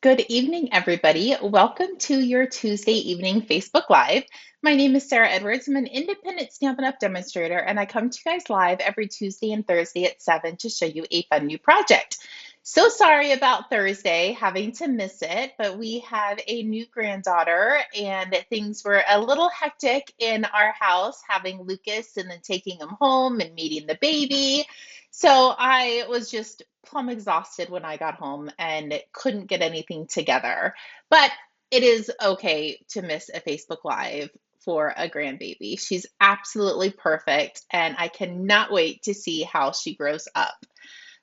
Good evening, everybody. Welcome to your Tuesday evening Facebook Live. My name is Sarah Edwards. I'm an independent Stampin' Up! Demonstrator, and I come to you guys live every Tuesday and Thursday at 7 to show you a fun new project. So sorry about Thursday, having to miss it, but we have a new granddaughter, and things were a little hectic in our house, having Lucas and then taking him home and meeting the baby. So I was just plumb exhausted when I got home and couldn't get anything together. But it is okay to miss a Facebook Live for a grandbaby. She's absolutely perfect, and I cannot wait to see how she grows up.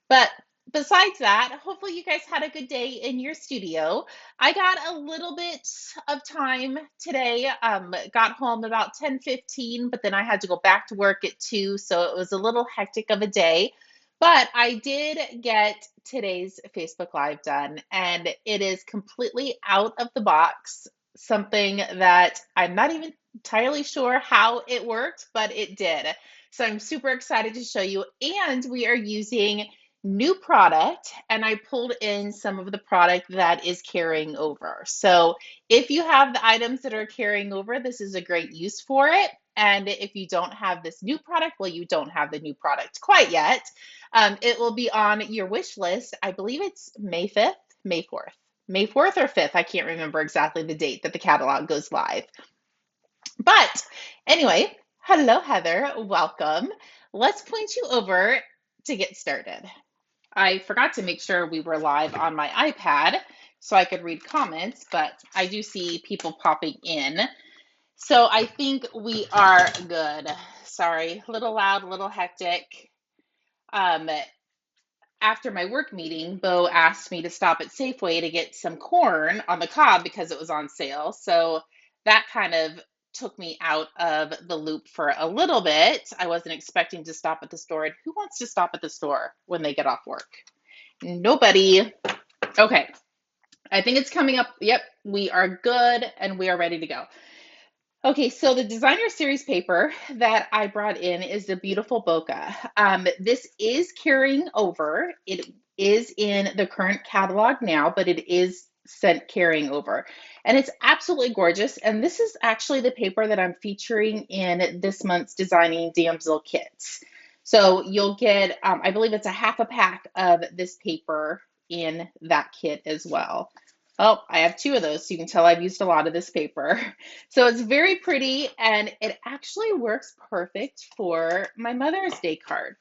But besides that, hopefully you guys had a good day in your studio. I got a little bit of time today. Got home about 10:15, but then I had to go back to work at 2, so it was a little hectic of a day. But I did get today's Facebook Live done, and it is completely out of the box, something that I'm not even entirely sure how it worked, but it did. So I'm super excited to show you. And we are using new product, and I pulled in some of the product that is carrying over. So if you have the items that are carrying over, this is a great use for it. And if you don't have this new product, well, you don't have the new product quite yet. It will be on your wish list. I believe it's May 5th, May 4th. May 4th or 5th. I can't remember exactly the date that the catalog goes live. But anyway, hello, Heather. Welcome. Let's point you over to get started. I forgot to make sure we were live on my iPad so I could read comments, but I do see people popping in. So I think we are good. Sorry, a little loud, a little hectic. Um, After my work meeting, Bo asked me to stop at Safeway to get some corn on the cob because it was on sale. So that kind of took me out of the loop for a little bit. I wasn't expecting to stop at the store. And who wants to stop at the store when they get off work? Nobody. Okay, I think it's coming up. Yep, we are good and we are ready to go. Okay, so the designer series paper that I brought in is the beautiful Bokeh. This is carrying over. It is in the current catalog now, but it is sent carrying over. And it's absolutely gorgeous. And this is actually the paper that I'm featuring in this month's Designing Damsel kits. So you'll get, I believe it's a half a pack of this paper in that kit as well. Oh, I have two of those, so you can tell I've used a lot of this paper. So it's very pretty, and it actually works perfect for my Mother's Day card.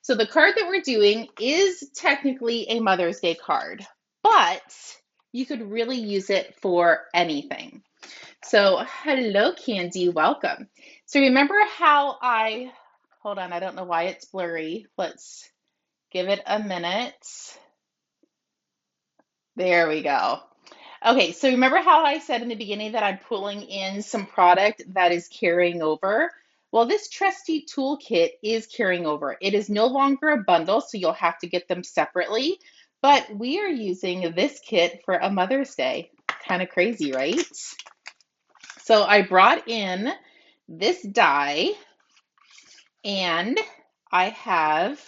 So the card that we're doing is technically a Mother's Day card, but you could really use it for anything. So hello, Candy, welcome. So remember how hold on, I don't know why it's blurry. Let's give it a minute. There we go. Okay, so remember how I said in the beginning that I'm pulling in some product that is carrying over? Well, this Trusty toolkit is carrying over. It is no longer a bundle, so you'll have to get them separately, but we are using this kit for a Mother's Day. Kind of crazy, right? So I brought in this die, and I have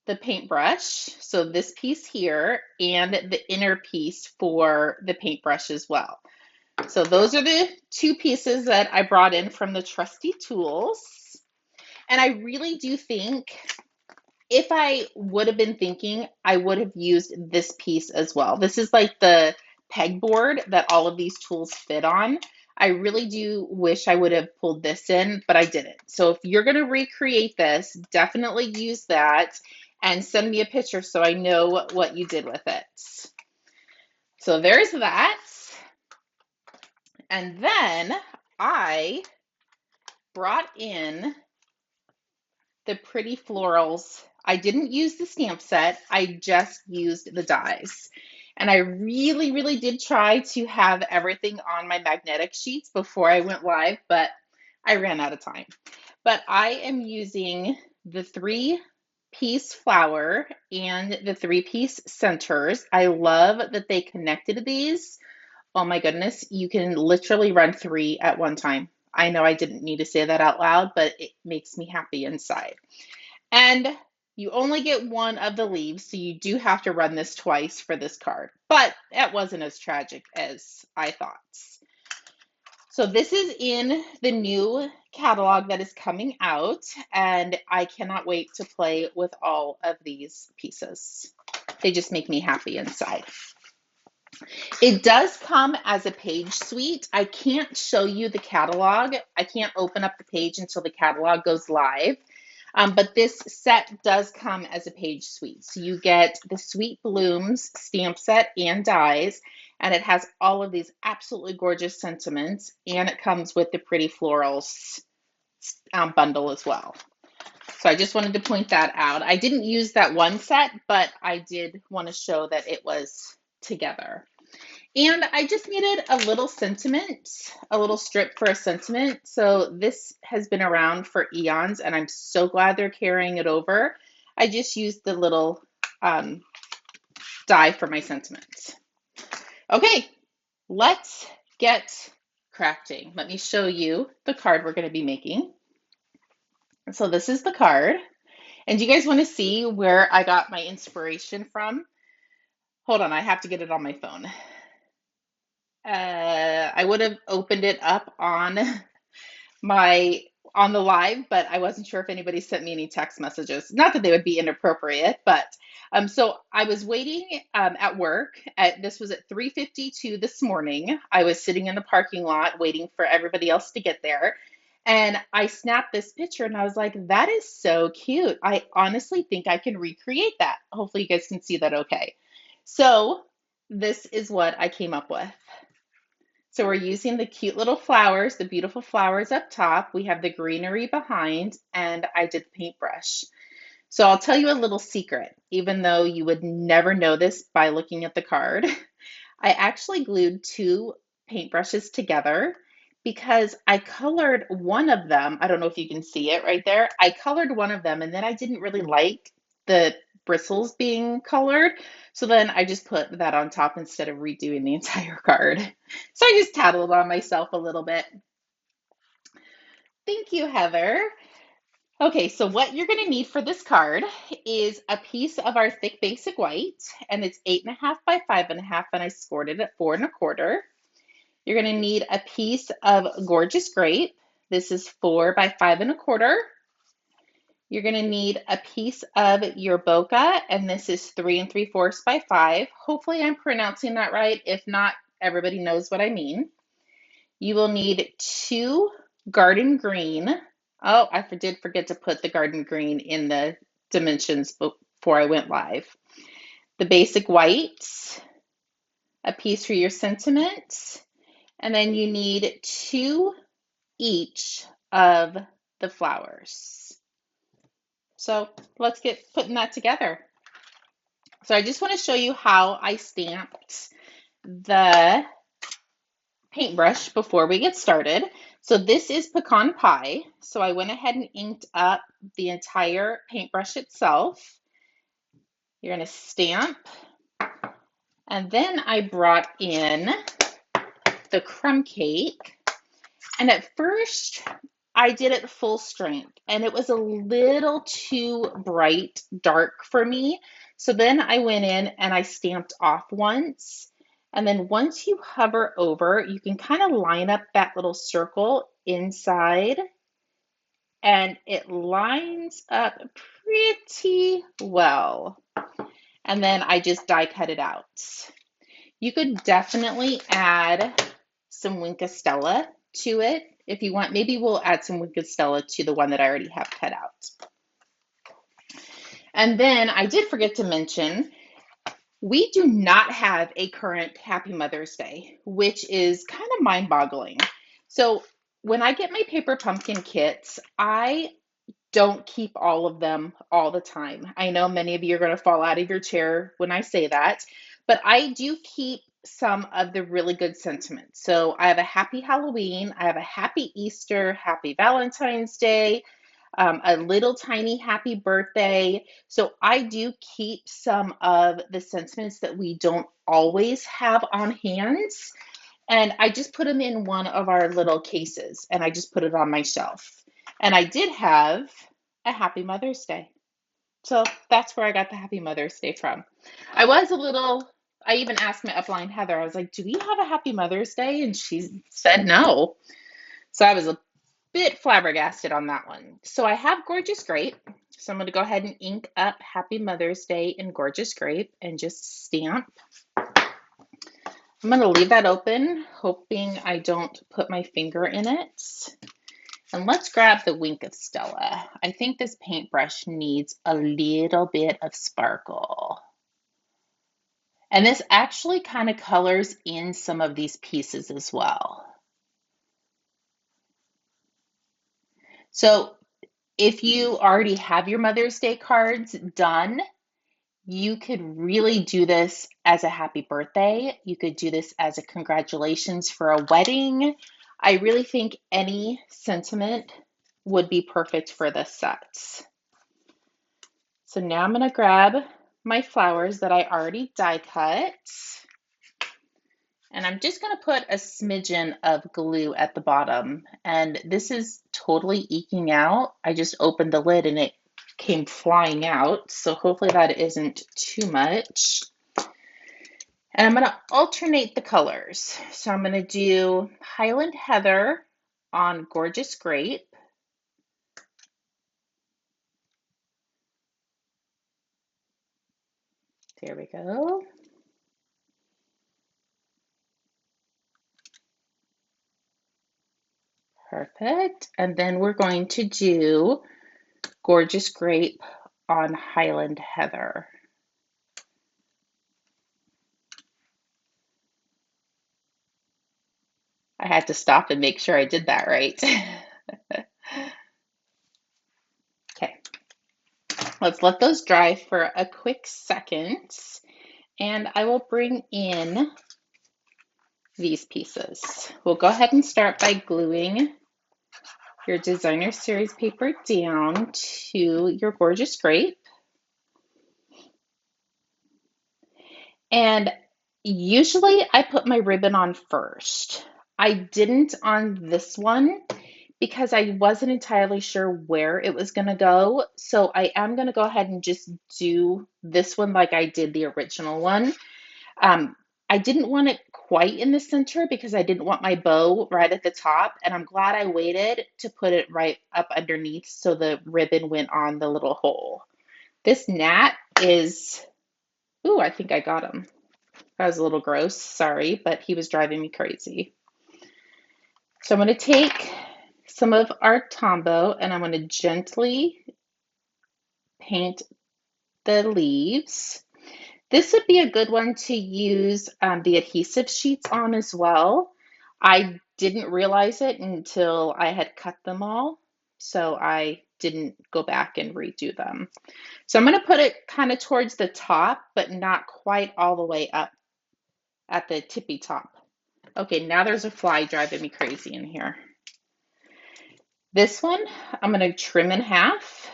the paintbrush, so this piece here, and the inner piece for the paintbrush as well. So those are the two pieces that I brought in from the Trusty tools. And I really do think if I would have been thinking, I would have used this piece as well. This is like the pegboard that all of these tools fit on. I really do wish I would have pulled this in, but I didn't. So if you're going to recreate this, definitely use that and send me a picture so I know what you did with it. So there's that. And then I brought in the pretty florals. I didn't use the stamp set. I just used the dies. And I really, really did try to have everything on my magnetic sheets before I went live, but I ran out of time. But I am using the 3-piece flower and the 3-piece centers. I love that they connected these. Oh my goodness, you can literally run 3 at one time. I know I didn't need to say that out loud, but it makes me happy inside. And You only get one of the leaves, so you do have to run this twice for this card, but that wasn't as tragic as I thought. So this is in the new catalog that is coming out, and I cannot wait to play with all of these pieces. They just make me happy inside. It does come as a page suite. I can't show you the catalog. I can't open up the page until the catalog goes live. But this set does come as a page suite. So you get the Sweet Blooms stamp set and dies, and it has all of these absolutely gorgeous sentiments, and it comes with the Pretty Florals bundle as well. So I just wanted to point that out. I didn't use that one set, but I did want to show that it was together. And I just needed a little sentiment, a little strip for a sentiment. So this has been around for eons, and I'm so glad they're carrying it over. I just used the little die for my sentiments. Okay, let's get crafting. Let me show you the card we're going to be making. So this is the card. And do you guys want to see where I got my inspiration from? Hold on, I have to get it on my phone. I would have opened it up on the live, but I wasn't sure if anybody sent me any text messages. Not that they would be inappropriate, but so I was waiting at work. This was at 3:52 this morning. I was sitting in the parking lot waiting for everybody else to get there. And I snapped this picture and I was like, that is so cute. I honestly think I can recreate that. Hopefully you guys can see that okay. So this is what I came up with. So we're using the cute little flowers, the beautiful flowers up top. We have the greenery behind, and I did the paintbrush. So I'll tell you a little secret, even though you would never know this by looking at the card. I actually glued two paintbrushes together because I colored one of them. I don't know if you can see it right there. I colored one of them, and then I didn't really like the bristles being colored. So then I just put that on top instead of redoing the entire card. So I just tattled on myself a little bit. Thank you, Heather. Okay, so what you're going to need for this card is a piece of our thick basic white, and it's 8.5 by 5.5, and I scored it at 4.25. You're going to need a piece of gorgeous grape. This is 4 by 5.25. You're going to need a piece of your Bokeh, and this is 3 3/4 by 5. Hopefully I'm pronouncing that right. If not, everybody knows what I mean. You will need 2 garden green. Oh, I did forget to put the garden green in the dimensions before I went live. The basic white, a piece for your sentiment, and then you need 2 each of the flowers. So let's get putting that together. So I just want to show you how I stamped the paintbrush before we get started. So this is pecan pie. So I went ahead and inked up the entire paintbrush itself. You're going to stamp. And then I brought in the crumb cake. And at first, I did it full strength, and it was a little too bright dark for me. So then I went in and I stamped off once. And then once you hover over, you can kind of line up that little circle inside, and it lines up pretty well. And then I just die cut it out. You could definitely add some Wink of Stella to it if you want. Maybe we'll add some Wink of Stella to the one that I already have cut out. And then I did forget to mention, we do not have a current Happy Mother's Day, which is kind of mind-boggling. So when I get my paper pumpkin kits, I don't keep all of them all the time. I know many of you are going to fall out of your chair when I say that, but I do keep some of the really good sentiments. So I have a happy Halloween, I have a happy Easter, happy Valentine's Day, a little tiny happy birthday. So I do keep some of the sentiments that we don't always have on hand. And I just put them in one of our little cases, and I just put it on my shelf. And I did have a happy Mother's Day. So that's where I got the Happy Mother's Day from. I even asked my upline Heather, I was like, do we have a Happy Mother's Day? And she said no. So I was a bit flabbergasted on that one. So I have Gorgeous Grape. So I'm going to go ahead and ink up Happy Mother's Day in Gorgeous Grape and just stamp. I'm going to leave that open, hoping I don't put my finger in it. And let's grab the Wink of Stella. I think this paintbrush needs a little bit of sparkle. And this actually kind of colors in some of these pieces as well. So if you already have your Mother's Day cards done, you could really do this as a happy birthday. You could do this as a congratulations for a wedding. I really think any sentiment would be perfect for this set. So now I'm going to grab my flowers that I already die cut. And I'm just going to put a smidgen of glue at the bottom. And this is totally eking out. I just opened the lid and it came flying out. So hopefully that isn't too much. And I'm going to alternate the colors. So I'm going to do Highland Heather on Gorgeous Grape. There we go. Perfect. And then we're going to do Gorgeous Grape on Highland Heather. I had to stop and make sure I did that right. Okay, let's let those dry for a quick second, and I will bring in these pieces. We'll go ahead and start by gluing your designer series paper down to your Gorgeous Grape. And usually I put my ribbon on first. I didn't on this one because I wasn't entirely sure where it was going to go. So I am going to go ahead and just do this one like I did the original one. I didn't want it quite in the center because I didn't want my bow right at the top. And I'm glad I waited to put it right up underneath so the ribbon went on the little hole. This gnat is, ooh, I think I got him. That was a little gross, sorry, but he was driving me crazy. So I'm going to take some of our Tombow and I'm going to gently paint the leaves. This would be a good one to use the adhesive sheets on as well. I didn't realize it until I had cut them all, so I didn't go back and redo them. So I'm going to put it kind of towards the top, but not quite all the way up at the tippy top. Okay, now there's a fly driving me crazy in here. This one, I'm going to trim in half.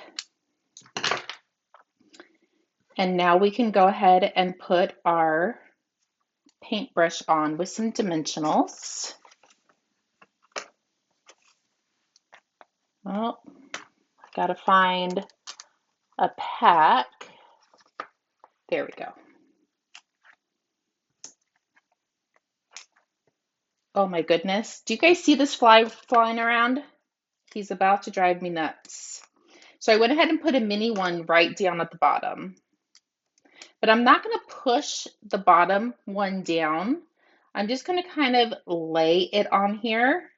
And now we can go ahead and put our paintbrush on with some dimensionals. Well, I gotta find a pack. There we go. Oh my goodness. Do you guys see this fly flying around? He's about to drive me nuts. So I went ahead and put a mini one right down at the bottom. But I'm not going to push the bottom one down. I'm just going to kind of lay it on here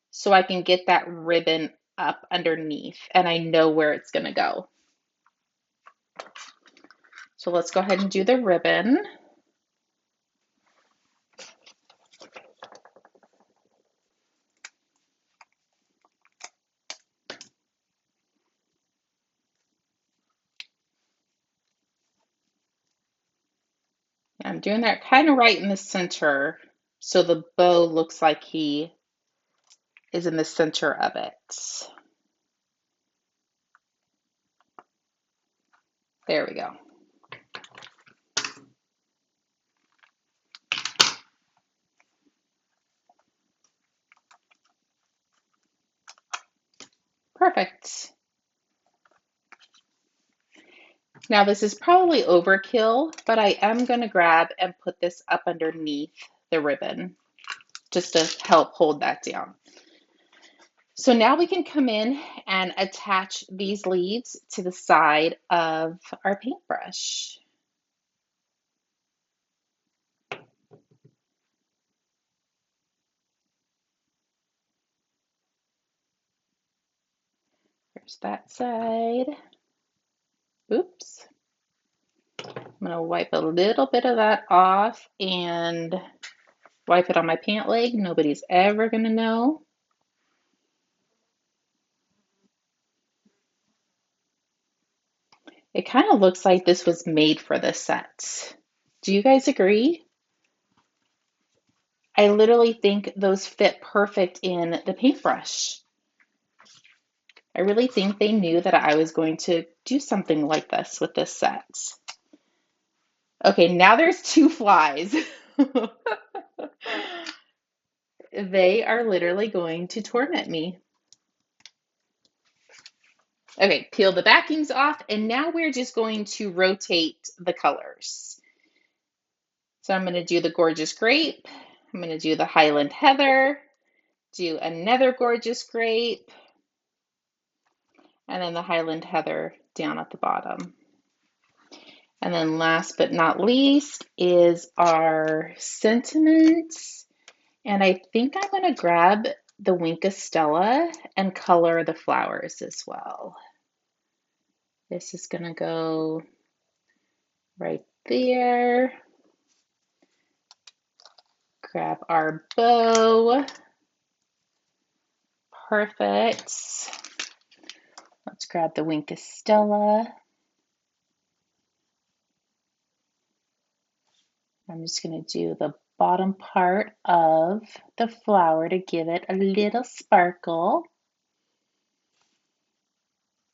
so I can get that ribbon up underneath and I know where it's going to go. So let's go ahead and do the ribbon. I'm doing that kind of right in the center so the bow looks like he is in the center of it. There we go. Perfect. Now this is probably overkill, but I am going to grab and put this up underneath the ribbon just to help hold that down. So now we can come in and attach these leaves to the side of our paintbrush. There's that side. Oops. I'm going to wipe a little bit of that off and wipe it on my pant leg. Nobody's ever going to know. It kind of looks like this was made for this set. Do you guys agree? I literally think those fit perfect in the paintbrush. I really think they knew that I was going to do something like this with this set. Okay, now there's two flies. They are literally going to torment me. Okay, peel the backings off, and now we're just going to rotate the colors. So I'm going to do the gorgeous grape. I'm going to do the Highland Heather, do another gorgeous grape, and then the Highland Heather down at the bottom. And then last but not least is our sentiments. And I think I'm going to grab the Winka Stella and color the flowers as well. This is going to go right there. Grab our bow. Perfect. Let's grab the Winka Stella. I'm just going to do the bottom part of the flower to give it a little sparkle.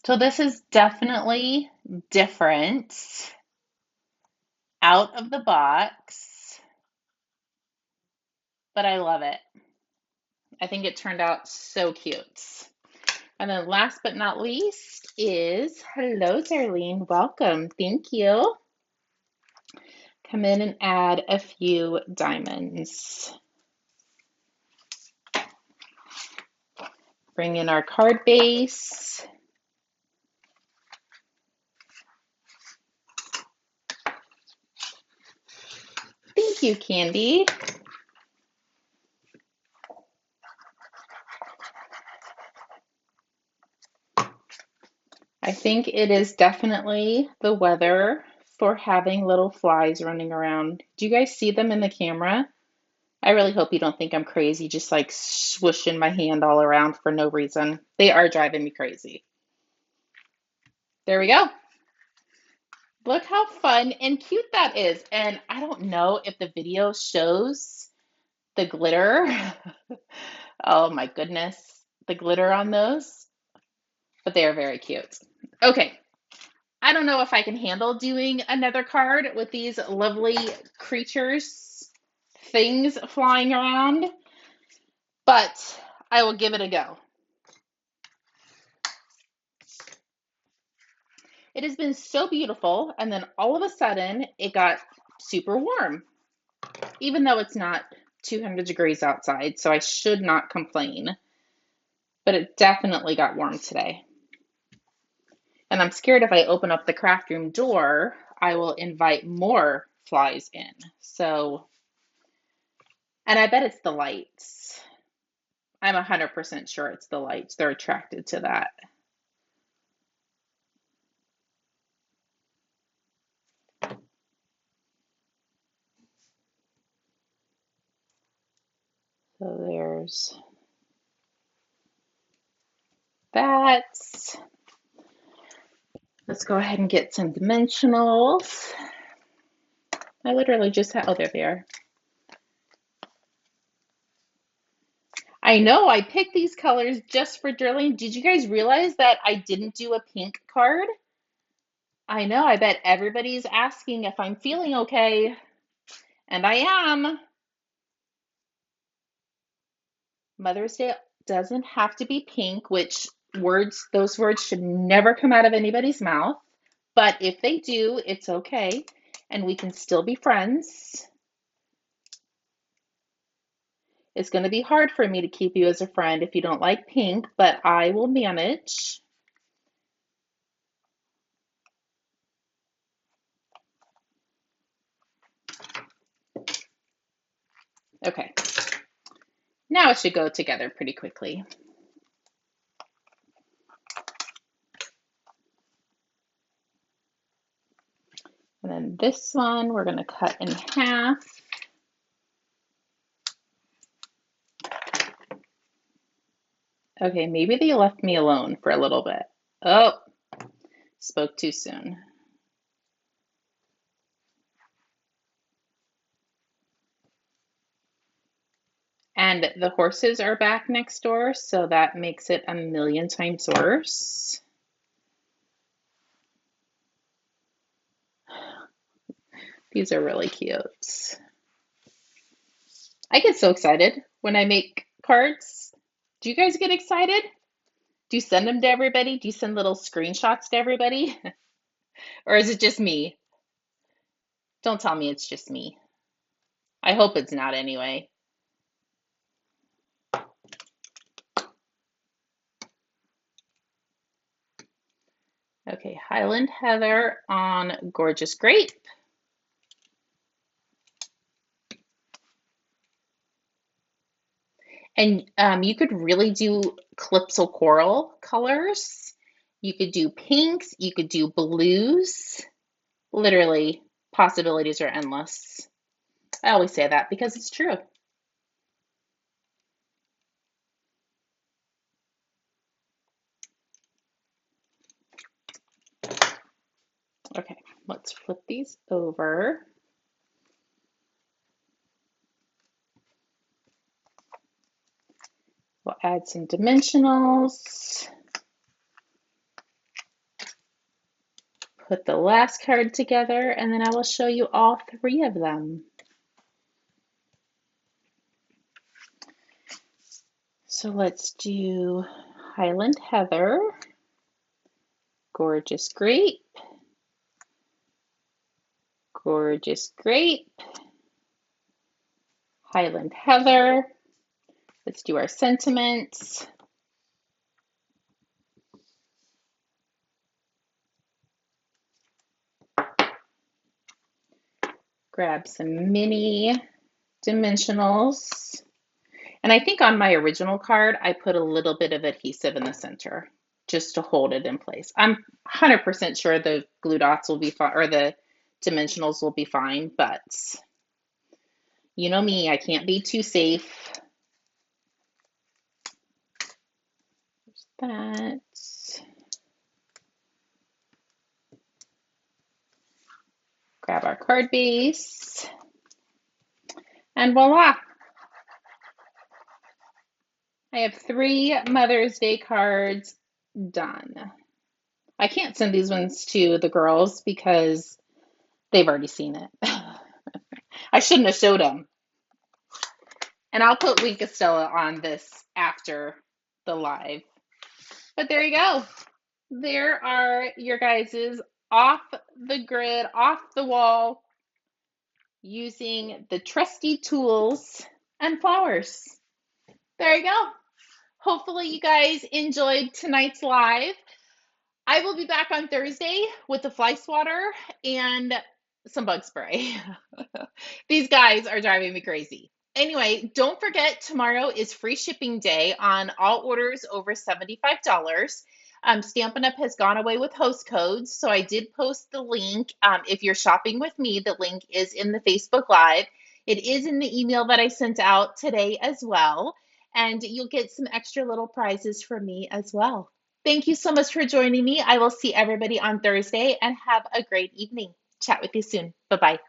So this is definitely different out of the box, but I love it. I think it turned out so cute. And then last but not least is, hello, Darlene, welcome, thank you. Come in and add a few diamonds. Bring in our card base. Thank you, Candy. I think it is definitely the weather for having little flies running around. Do you guys see them in the camera? I really hope you don't think I'm crazy, just like swooshing my hand all around for no reason. They are driving me crazy. There we go. Look how fun and cute that is. And I don't know if the video shows the glitter. Oh my goodness, the glitter on those, but they are very cute. Okay, I don't know if I can handle doing another card with these lovely creatures, things flying around, but I will give it a go. It has been so beautiful, and then all of a sudden it got super warm, even though it's not 200 degrees outside, so I should not complain, but it definitely got warm today. And I'm scared if I open up the craft room door, I will invite more flies in. So, and I bet it's the lights. I'm 100% sure it's the lights. They're attracted to that. So there's that. Let's go ahead and get some dimensionals. I literally just had, oh, there they are. I know, I picked these colors just for drilling. Did you guys realize that I didn't do a pink card? I know, I bet everybody's asking if I'm feeling okay, and I am. Mother's Day doesn't have to be pink, which those words should never come out of anybody's mouth. But if they do, it's okay, and we can still be friends. It's going to be hard for me to keep you as a friend if you don't like pink, but I will manage. Okay, now it should go together pretty quickly. And then this one, we're going to cut in half. Okay, maybe they left me alone for a little bit. Oh, spoke too soon. And the horses are back next door, so that makes it a million times worse. These are really cute. I get so excited when I make cards. Do you guys get excited? Do you send them to everybody? Do you send little screenshots to everybody? Or is it just me? Don't tell me it's just me. I hope it's not anyway. Okay, Highland Heather on Gorgeous Grape. And you could really do Calypso Coral colors. You could do pinks, you could do blues. Literally, possibilities are endless. I always say that because it's true. Okay, let's flip these over. We'll add some dimensionals. Put the last card together, and then I will show you all three of them. So let's do Highland Heather, Gorgeous Grape, Gorgeous Grape, Highland Heather. Let's do our sentiments. Grab some mini dimensionals. And I think on my original card, I put a little bit of adhesive in the center just to hold it in place. I'm 100% sure the glue dots will be fine, or the dimensionals will be fine, but you know me, I can't be too safe. There's that. Grab our card base, and voila! I have 3 Mother's Day cards done. I can't send these ones to the girls because they've already seen it. I shouldn't have showed them. And I'll put Wink of Stella on this after the live. But there you go. There are your guys's off the grid, off the wall, using the trusty tools and flowers. There you go. Hopefully you guys enjoyed tonight's live. I will be back on Thursday with the fly swatter and some bug spray. These guys are driving me crazy. Anyway, don't forget tomorrow is free shipping day on all orders over $75. Stampin' Up! Has gone away with host codes, so I did post the link. If you're shopping with me, the link is in the Facebook Live. It is in the email that I sent out today as well, and you'll get some extra little prizes from me as well. Thank you so much for joining me. I will see everybody on Thursday, and have a great evening. Chat with you soon. Bye-bye.